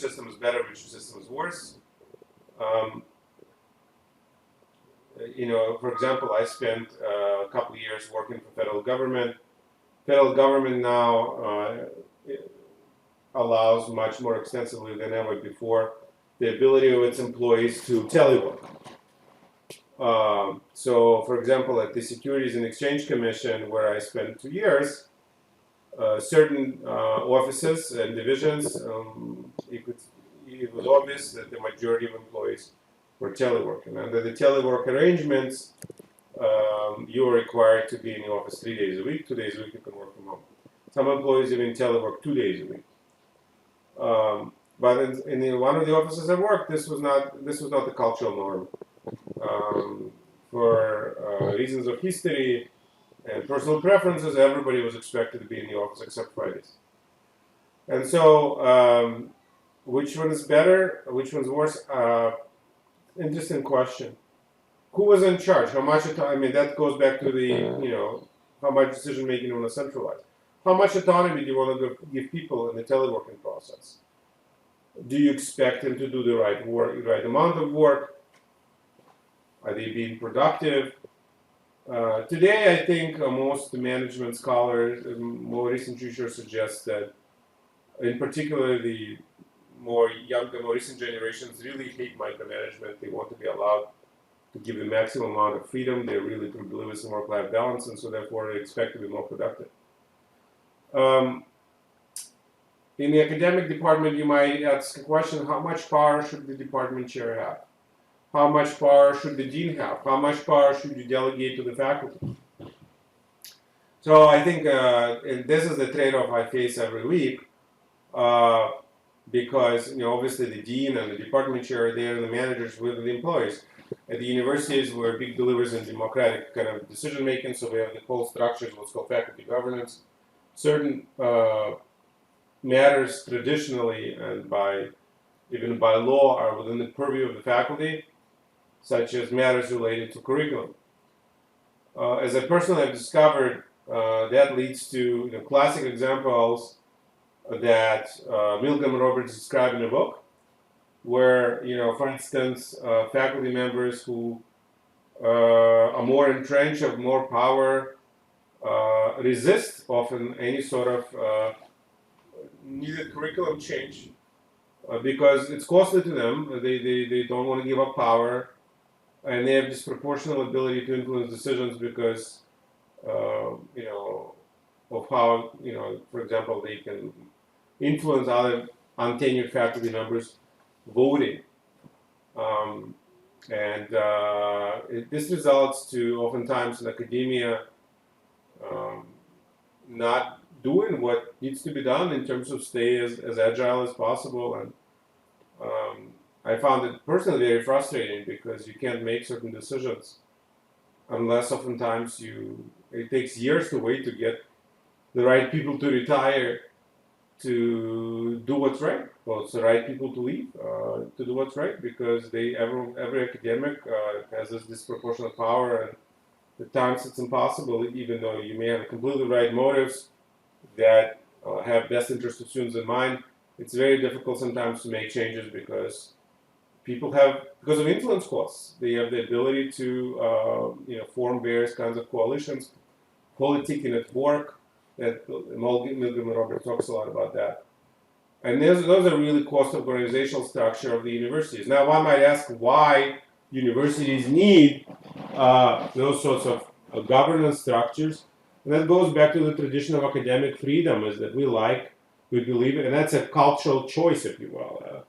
system is better, which system is worse. For example, I spent a couple of years working for federal government. Federal government now allows much more extensively than ever before the ability of its employees to telework. So, for example, at the Securities and Exchange Commission, where I spent 2 years, certain offices and divisions, it was obvious that the majority of employees were teleworking. Under the telework arrangements, you are required to be in the office 3 days a week. 2 days a week you can work from home. Some employees even telework 2 days a week. But in one of the offices I worked, this was not the cultural norm. For reasons of history and personal preferences, everybody was expected to be in the office except Fridays. And so, which one is better? Which one's worse? Interesting question. Who was in charge? How much? That goes back to the how much decision making you want to centralize. How much autonomy do you want to give people in the teleworking process? Do you expect them to do the right work, the right amount of work? Are they being productive? Today, I think most management scholars, more recent research suggests that, in particular, the more recent generations really hate micromanagement. They want to be allowed to give the maximum amount of freedom. They're really true believers in work-life balance, and so therefore they expect to be more productive. In the academic department, you might ask a question: how much power should the department chair have? How much power should the dean have? How much power should you delegate to the faculty? So I think and this is the trade-off I face every week, because obviously the dean and the department chair are there, and the managers with the employees. At the universities, we're big believers in democratic kind of decision making, so we have the whole structures, what's called faculty governance. Certain matters traditionally and even by law are within the purview of the faculty. such as matters related to curriculum. As I personally have discovered, that leads to classic examples that Milgram Roberts described in the book, where, for instance, faculty members who are more entrenched, have more power, resist often any sort of needed curriculum change because it's costly to them. They don't want to give up power, and they have disproportionate ability to influence decisions because of how, for example, they can influence other untenured faculty members voting. This results to oftentimes in academia not doing what needs to be done in terms of stay as agile as possible. And I found it personally very frustrating because you can't make certain decisions unless oftentimes it takes years to wait to get the right people to retire to do what's right. Well, it's the right people to leave to do what's right because every academic has this disproportionate power, and at times it's impossible, even though you may have completely right motives that have best interest of students in mind. It's very difficult sometimes to make changes because because of influence costs, they have the ability to form various kinds of coalitions, politicking at work. That Milgram Roberts talks a lot about that. And those are really cost of organizational structure of the universities. Now, one might ask why universities need those sorts of governance structures. And that goes back to the tradition of academic freedom, is that we believe in, and that's a cultural choice, if you will.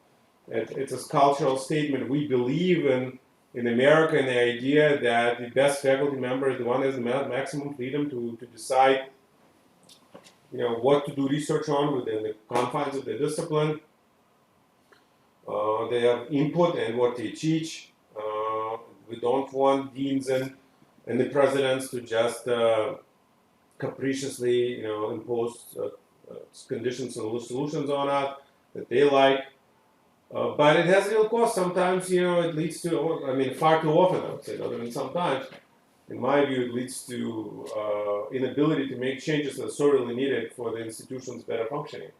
It's a cultural statement. We believe in America in the idea that the best faculty member is the one who has the maximum freedom to decide what to do research on within the confines of the discipline. They have input in what they teach. We don't want deans and the presidents to just capriciously, impose conditions and solutions on us that they like. But it has real cost. Sometimes, it leads to, far too often, I would say, other than sometimes, in my view, it leads to inability to make changes that are sorely needed for the institution's better functioning.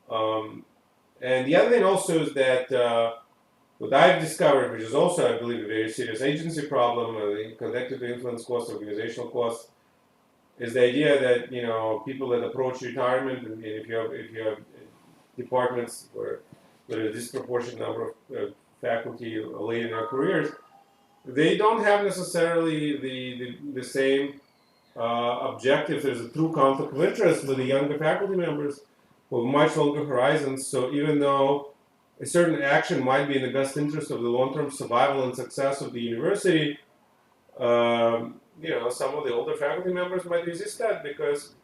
And the other thing also is that what I've discovered, which is also, I believe, a very serious agency problem, connected to influence costs, organizational costs, is the idea that people that approach retirement, and if you have departments where a disproportionate number of faculty late in our careers, they don't have necessarily the same objectives. There's a true conflict of interest with the younger faculty members with much longer horizons. So even though a certain action might be in the best interest of the long-term survival and success of the university, some of the older faculty members might resist that because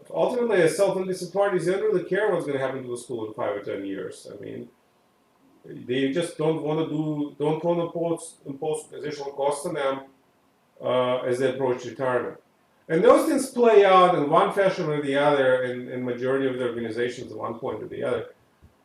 ultimately, as self-interested parties, they don't really care what's going to happen to the school in 5 or 10 years. They just don't want to impose additional costs on them as they approach retirement. And those things play out in one fashion or the other in majority of the organizations at one point or the other.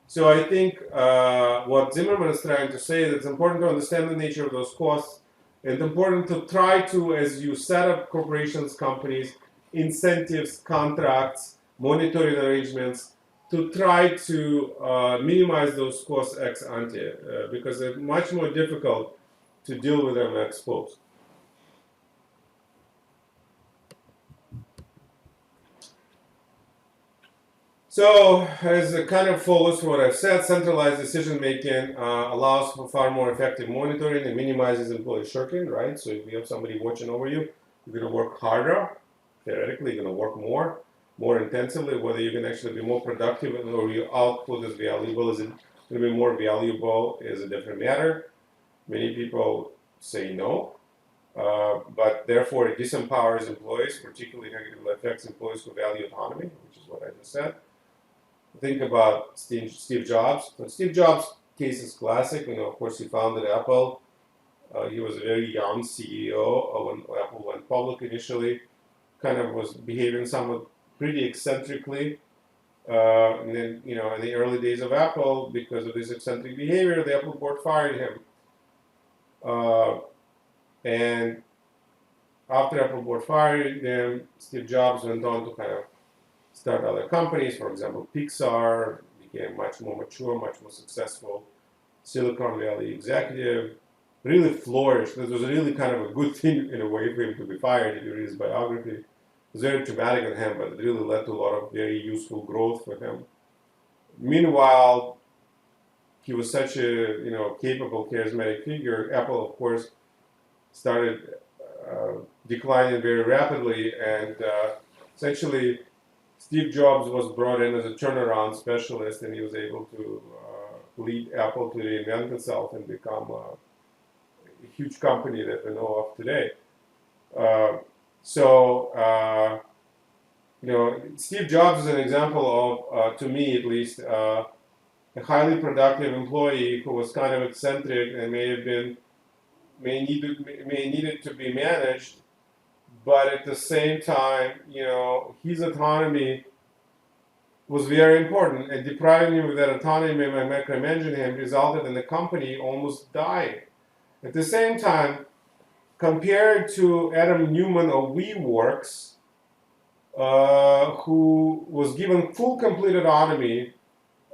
So I think what Zimmerman is trying to say is it's important to understand the nature of those costs, and important to try to, as you set up corporations, companies, incentives, contracts, monitoring arrangements, to try to minimize those costs ex ante, because they're much more difficult to deal with them ex post. So, as it kind of follows from what I've said, centralized decision making allows for far more effective monitoring and minimizes employee shirking, right? So, if you have somebody watching over you, you're going to work harder. Theoretically, you're going to work more intensively. Whether you can actually be more productive or your output is valuable, is it going to be more valuable, is a different matter. Many people say no, but therefore it disempowers employees, particularly negatively affects employees who value autonomy, which is what I just said. Think about Steve Jobs. But Steve Jobs' case is classic. Of course, he founded Apple. He was a very young CEO when Apple went public initially. Kind of was behaving somewhat pretty eccentrically. And then, in the early days of Apple, because of his eccentric behavior, the Apple board fired him. And after Apple board fired them, Steve Jobs went on to kind of start other companies. For example, Pixar became much more mature, much more successful. Silicon Valley executive really flourished. This was really kind of a good thing in a way for him to be fired. If you read his biography, it was very traumatic on him, but it really led to a lot of very useful growth for him. Meanwhile, he was such a capable, charismatic figure. Apple, of course, started declining very rapidly, and essentially Steve Jobs was brought in as a turnaround specialist, and he was able to lead Apple to reinvent itself and become a huge company that we know of today. Steve Jobs is an example of, to me at least, a highly productive employee who was kind of eccentric and may needed to be managed, but at the same time, his autonomy was very important, and depriving him of that autonomy by micromanaging him resulted in the company almost dying. At the same time, compared to Adam Newman of WeWorks, who was given full complete autonomy,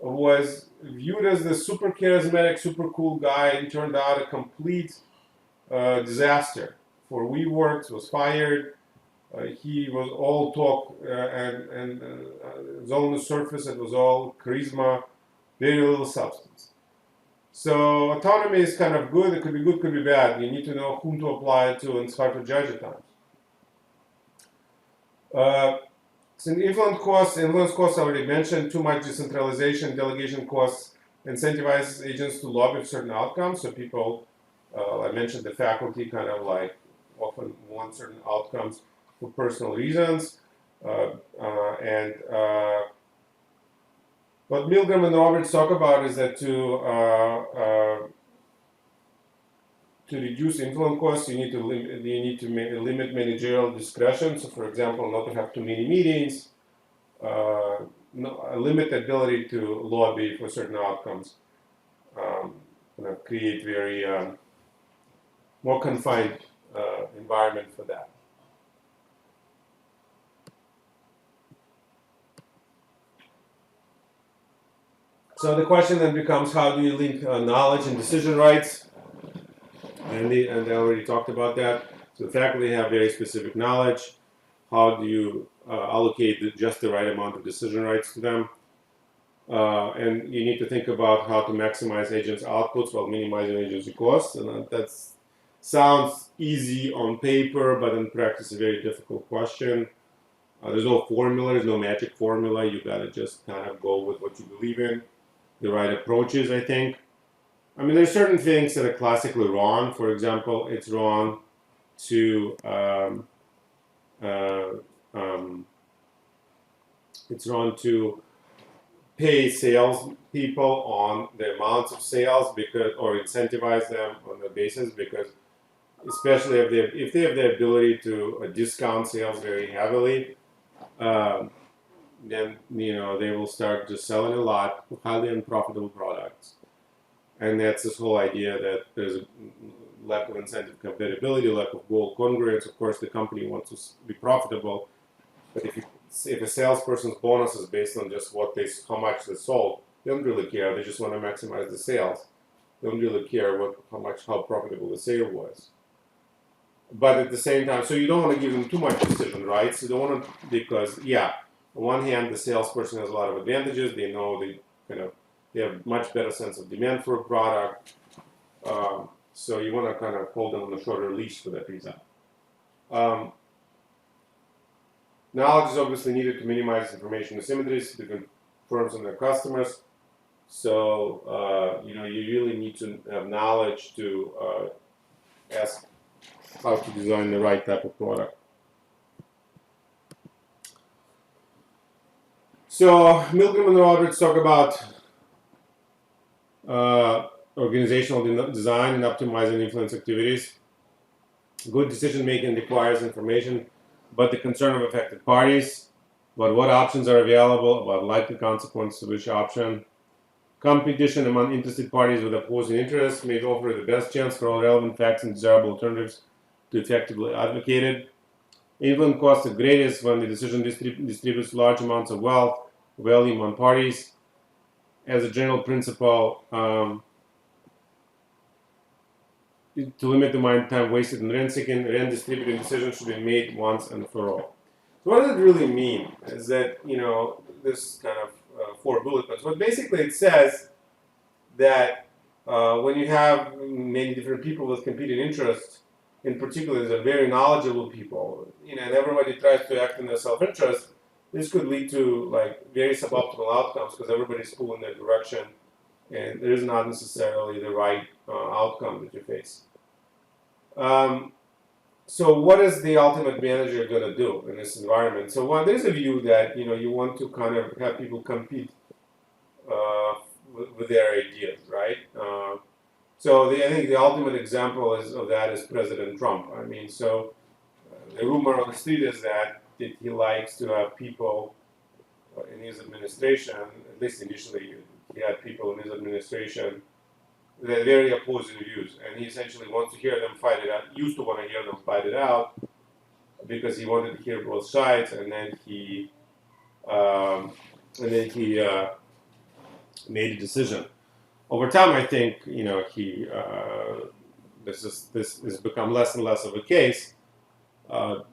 was viewed as the super charismatic, super cool guy, and turned out a complete disaster. For WeWorks, was fired. He was all talk and it was all on the surface. It was all charisma, very little substance. So autonomy is kind of good. It could be good, could be bad. You need to know whom to apply it to, and it's hard to judge at times. So influence costs I already mentioned. Too much decentralization, delegation costs incentivizes agents to lobby for certain outcomes. So people, I mentioned the faculty kind of like often want certain outcomes for personal reasons. What Milgram and Roberts talk about is that to reduce influence costs, you need to limit managerial discretion. So, for example, not to have too many meetings, limit the ability to lobby for certain outcomes, create very more confined environment for that. So the question then becomes, how do you link knowledge and decision rights? And I already talked about that. So the faculty have very specific knowledge. How do you allocate just the right amount of decision rights to them? And you need to think about how to maximize agents' outputs while minimizing agency costs. And that sounds easy on paper, but in practice, a very difficult question. There's no formula, there's no magic formula. You gotta just kind of go with what you believe in. The right approaches, I think. I mean, there's certain things that are classically wrong. For example, it's wrong to pay sales people on the amounts of sales or incentivize them on the basis, because especially if they have the ability to discount sales very heavily, then they will start just selling a lot of highly unprofitable products. And that's this whole idea that there's a lack of incentive compatibility, lack of goal congruence. Of course, the company wants to be profitable, but if a salesperson's bonus is based on just how much they sold, they don't really care. They just want to maximize the sales. They don't really care how profitable the sale was. But at the same time, so you don't want to give them too much decision rights. You don't want to, because on one hand, the salesperson has a lot of advantages. They know they have much better sense of demand for a product. So you want to kind of hold them on a shorter leash for that reason. Knowledge is obviously needed to minimize information asymmetries between firms and their customers. So you really need to have knowledge to ask how to design the right type of product. So Milgram and Roberts talk about organizational design and optimizing influence activities. Good decision making requires information about the concern of affected parties, about what options are available, about likely consequences of each option, Competition among interested parties with opposing interests may offer the best chance for all relevant facts and desirable alternatives to effectively advocated. Influence costs are greatest when the decision distributes large amounts of wealth, value among parties. As a general principle, to limit the amount of time wasted in rent-seeking, rent-distributing decisions should be made once and for all. So what does it really mean? Is that, this kind of 4 bullet points. But basically it says that when you have many different people with competing interests, in particular, they're very knowledgeable people, and everybody tries to act in their self-interest, this could lead to very suboptimal outcomes because everybody's pulling their direction, and there is not necessarily the right outcome that you face. So what is the ultimate manager going to do in this environment? So there's a view that you want to kind of have people compete with their ideas, right? So I think the ultimate example of that is President Trump. I mean, the rumor on the street is that he likes to have people in his administration, at least initially, he had people in his administration that had very opposing views, and he essentially wants to hear them fight it out. Used to want to hear them fight it out because he wanted to hear both sides, and then he made a decision. Over time, I think this has become less and less of a case, or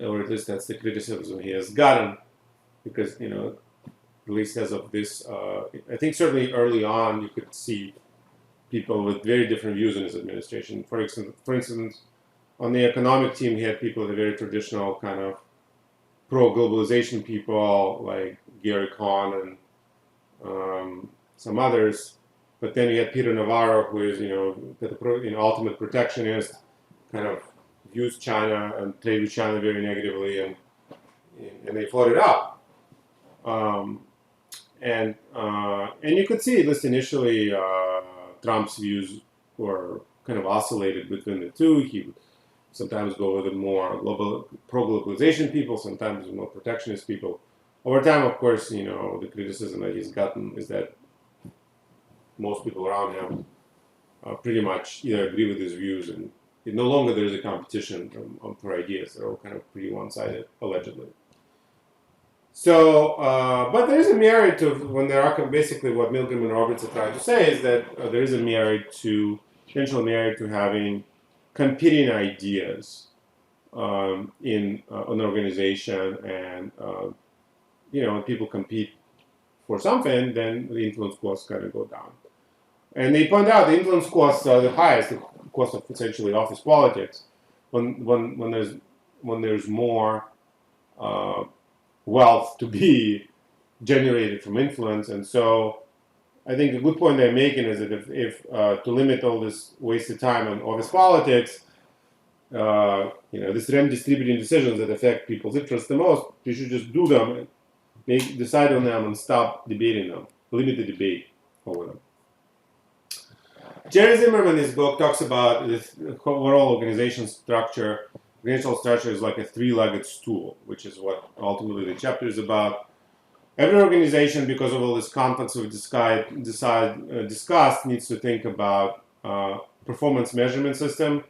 at least that's the criticism he has gotten, because at least as of this, I think certainly early on you could see people with very different views in his administration. For instance, on the economic team, he had people with a very traditional kind of pro-globalization people like Gary Cohn and some others. But then you had Peter Navarro, who is, the ultimate protectionist, kind of views China and trade with China very negatively, and they fought it out. And you could see, at least initially, Trump's views were kind of oscillated between the two. He would sometimes go with the more pro-globalization people, sometimes with more protectionist people. Over time, of course, the criticism that he's gotten is that most people around him pretty much either agree with his views, and no longer there's a competition for ideas. They're all kind of pretty one-sided, allegedly. So, but there is a merit to, when there are basically what Milgram and Roberts are trying to say is that there is a potential merit to having competing ideas in an organization, and when people compete for something, then the influence costs kind of go down. And they point out the influence costs are the highest, the cost of essentially office politics, when there's more wealth to be generated from influence. And so I think the good point they're making is that if to limit all this wasted time on office politics, this redistributing decisions that affect people's interests the most, you should just do them, decide on them, and stop debating them, limit the debate over them. Jerry Zimmerman in his book talks about this overall organizational structure. Organizational structure is like a 3-legged stool, which is what ultimately the chapter is about. Every organization, because of all this conflicts we've discussed, needs to think about performance measurement system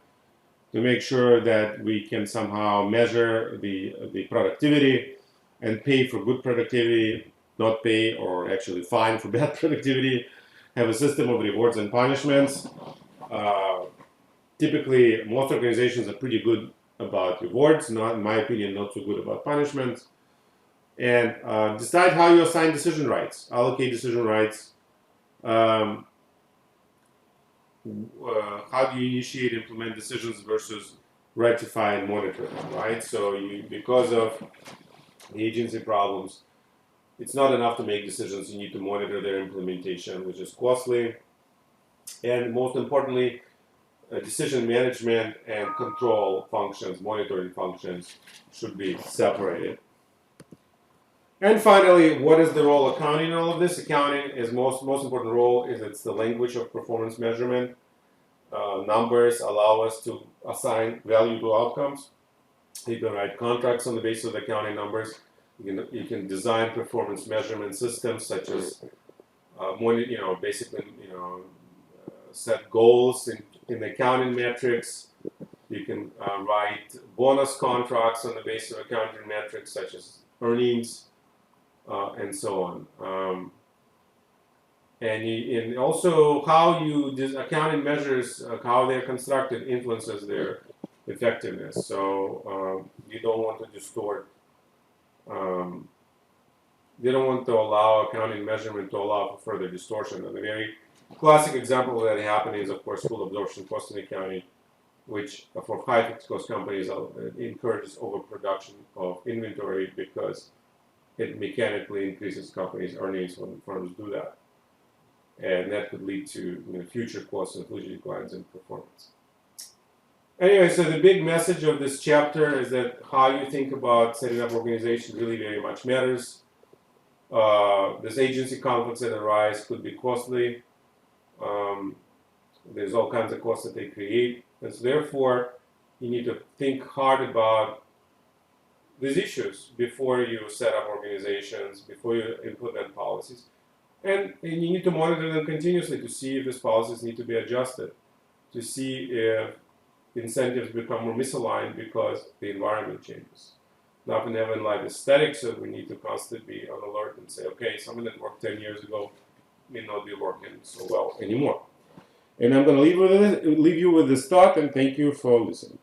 to make sure that we can somehow measure the productivity and pay for good productivity, not pay or actually fine for bad productivity. Have a system of rewards and punishments. Typically, most organizations are pretty good about rewards, not, in my opinion, not so good about punishments. And decide how you assign decision rights, allocate decision rights. How do you initiate, implement decisions versus ratify and monitor them, right? So because of the agency problems, it's not enough to make decisions. You need to monitor their implementation, which is costly. And most importantly, decision management and control functions, monitoring functions, should be separated. And finally, what is the role of accounting in all of this? Accounting is most important role is it's the language of performance measurement. Numbers allow us to assign value to outcomes. You can write contracts on the basis of accounting numbers. You can design performance measurement systems such as basically, set goals in accounting metrics. You can write bonus contracts on the basis of accounting metrics such as earnings and so on. And also how accounting measures, how they're constructed influences their effectiveness. So you don't want to distort. You don't want to allow accounting measurement to allow for further distortion. And a very classic example of that happening is, of course, full absorption cost in accounting, which for high fixed cost companies encourages overproduction of inventory because it mechanically increases companies' earnings when firms do that. And that could lead to future cost and future declines in performance. Anyway, so the big message of this chapter is that how you think about setting up organizations really very much matters. This agency conflicts that arise could be costly. There's all kinds of costs that they create. And so therefore, you need to think hard about these issues before you set up organizations, before you implement policies. And you need to monitor them continuously to see if these policies need to be adjusted, to see if incentives become more misaligned because the environment changes. Nothing ever in life is static, so we need to constantly be on alert and say, okay, something that worked 10 years ago may not be working so well anymore. And I'm going to leave you with this thought, and thank you for listening.